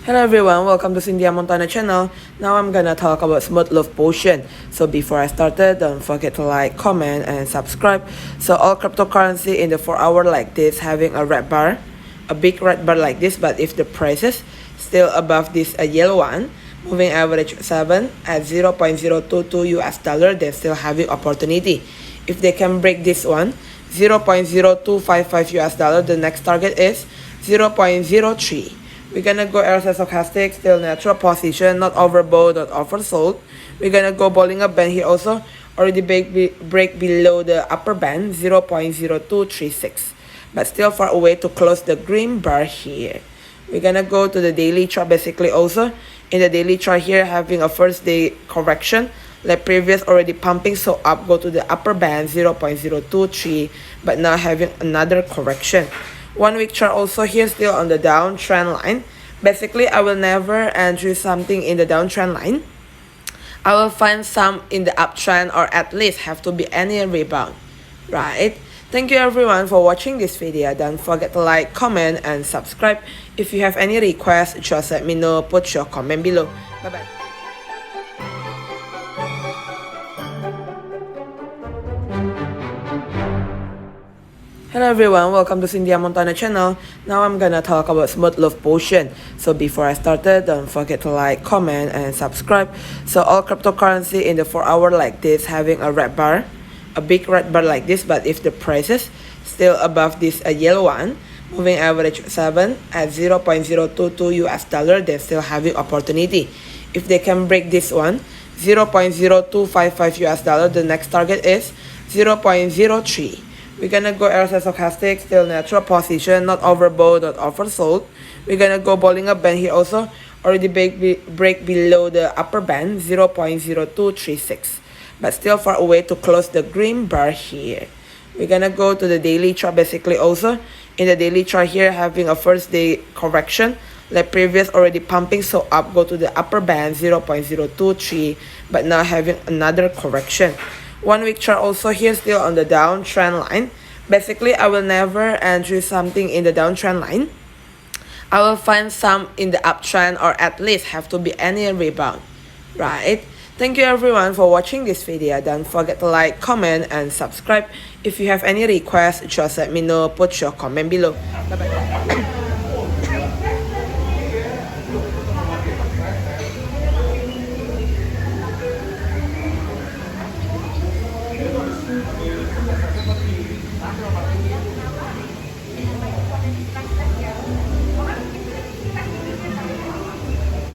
Hello everyone, welcome to Cynthia Montana channel. Now I'm gonna talk about Smooth Love Potion. So before I started, don't forget to like, comment, and subscribe. So all cryptocurrency in the 4 hour like this having a red bar, a big red bar like this, but if the prices still above this yellow one, moving average 7 at 0.022 US dollar, they're still having opportunity. If they can break this one, 0.0255 US dollar, the next target is 0.03. We're gonna go RSI stochastic, still natural position, not overbought, not oversold. We're gonna go Bollinger Band here also, already break below the upper band, 0.0236. But still far away to close the green bar here. We're gonna go to the daily chart basically also. In the daily chart here, having a first day correction, like previous already pumping, so up, go to the upper band, 0.023, but now having another correction. 1 week chart also here, still on the downtrend line. Basically, I will never enter something in the downtrend line. I will find some in the uptrend, or at least have to be any rebound, right? Thank you everyone for watching this video. Don't forget to like, comment, and subscribe. If you have any requests, just let me know. Put your comment below. Bye bye. Hello everyone, welcome to Cynthia Montana channel. Now I'm gonna talk about Smooth Love Potion. So before I started, don't forget to like, comment, and subscribe. So all cryptocurrency in the 4 hour like this having a red bar, a big red bar like this, but if the prices still above this yellow one, moving average 7 at 0.022 US dollar, they're still having opportunity. If they can break this one, 0.0255 US dollar, the next target is 0.03. We're gonna go RSI stochastic, still natural position, not overbought, not oversold. We're gonna go Bollinger Band here also, already break below the upper band, 0.0236. But still far away to close the green bar here. We're gonna go to the daily chart basically also. In the daily chart here, having a first day correction, like previous already pumping, so up, go to the upper band, 0.023, but now having another correction. 1 week chart also here, still on the downtrend line. Basically, I will never enter something in the downtrend line. I will find some in the uptrend, or at least have to be any rebound, right? Thank you everyone for watching this video. Don't forget to like, comment, and subscribe. If you have any requests, just let me know. Put your comment below. Bye bye.